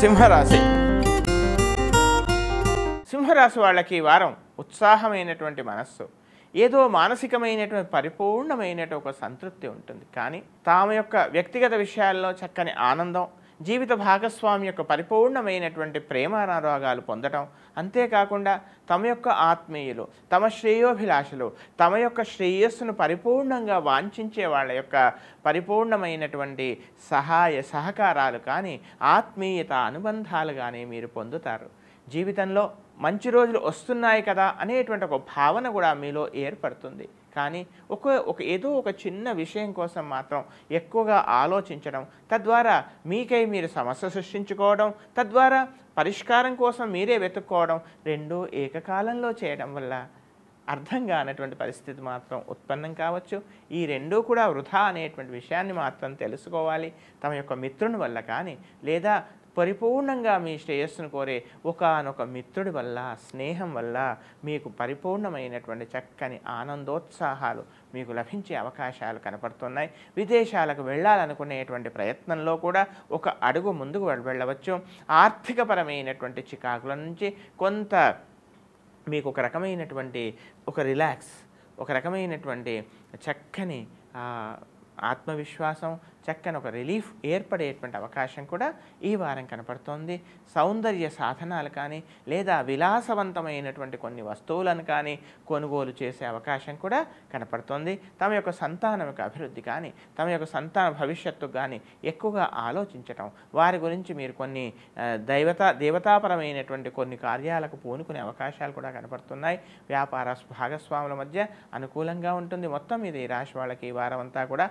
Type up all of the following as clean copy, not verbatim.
సింహరాశి. సింహరాశి వాళ్ళకి ఈ వారం ఉత్సాహమైనటువంటి మనస్సు, ఏదో మానసికమైనటువంటి పరిపూర్ణమైనటువంటి ఒక సంతృప్తి ఉంటుంది. కానీ తమ యొక్క వ్యక్తిగత విషయాల్లో చక్కని ఆనందం, జీవిత భాగస్వామి యొక్క పరిపూర్ణమైనటువంటి ప్రేమానురాగాలు పొందటం, అంతేకాకుండా తమ యొక్క ఆత్మీయులు, తమ శ్రేయోభిలాషులు, తమ యొక్క శ్రేయస్సును పరిపూర్ణంగా వాంఛించే వాళ్ళ యొక్క పరిపూర్ణమైనటువంటి సహాయ సహకారాలు కానీ, ఆత్మీయత అనుబంధాలు కానీ మీరు పొందుతారు. జీవితంలో మంచి రోజులు వస్తున్నాయి కదా అనేటువంటి ఒక భావన కూడా మీలో ఏర్పడుతుంది. కానీ ఏదో ఒక చిన్న విషయం కోసం మాత్రం ఎక్కువగా ఆలోచించడం, తద్వారా మీకై మీరు సమస్య సృష్టించుకోవడం, తద్వారా పరిష్కారం కోసం మీరే వెతుక్కోవడం, రెండూ ఏకకాలంలో చేయడం వల్ల అర్థం కానటువంటి పరిస్థితి మాత్రం ఉత్పన్నం కావచ్చు. ఈ రెండూ కూడా వృధా అనేటువంటి విషయాన్ని మాత్రం తెలుసుకోవాలి. తమ యొక్క మిత్రుని వల్ల కానీ, లేదా పరిపూర్ణంగా మీ శ్రేయస్సును కోరే ఒకానొక మిత్రుడి వల్ల, స్నేహం వల్ల మీకు పరిపూర్ణమైనటువంటి చక్కని ఆనందోత్సాహాలు మీకు లభించే అవకాశాలు కనపడుతున్నాయి. విదేశాలకు వెళ్ళాలనుకునేటువంటి ప్రయత్నంలో కూడా ఒక అడుగు ముందుకు వెళ్ళవచ్చు. ఆర్థికపరమైనటువంటి చికాకుల నుంచి కొంత మీకు ఒక రకమైనటువంటి ఒక రిలాక్స్, ఒక రకమైనటువంటి చక్కని ఆత్మవిశ్వాసం, చక్కని ఒక రిలీఫ్ ఏర్పడేటువంటి అవకాశం కూడా ఈ వారం కనపడుతోంది. సౌందర్య సాధనాలు కానీ, లేదా విలాసవంతమైనటువంటి కొన్ని వస్తువులను కానీ కొనుగోలు చేసే అవకాశం కూడా కనపడుతోంది. తమ యొక్క సంతానం యొక్క అభివృద్ధి కానీ, తమ యొక్క సంతాన భవిష్యత్తు కానీ ఎక్కువగా ఆలోచించటం, వారి గురించి మీరు కొన్ని దేవతాపరమైనటువంటి కొన్ని కార్యాలకు పూనుకునే అవకాశాలు కూడా కనపడుతున్నాయి. వ్యాపార భాగస్వాముల మధ్య అనుకూలంగా ఉంటుంది. మొత్తం మీద ఈ రాశి వాళ్ళకి ఈ వారం అంతా కూడా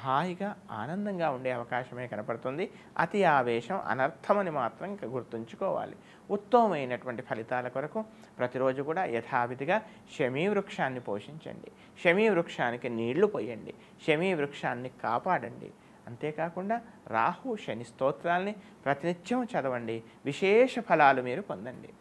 హాయిగా ఆనందంగా ఉండే అవకాశమే కనపడుతుంది. అతి ఆవేశం అనర్థమని మాత్రం గుర్తుంచుకోవాలి. ఉత్తమమైనటువంటి ఫలితాల కొరకు ప్రతిరోజు కూడా యథావిధిగా శమీ వృక్షాన్ని పోషించండి, శమీ వృక్షానికి నీళ్లు పోయండి, శమీ వృక్షాన్ని కాపాడండి. అంతేకాకుండా రాహు శని స్తోత్రాల్ని ప్రతినిత్యం చదవండి, విశేష ఫలాలు మీరు పొందండి.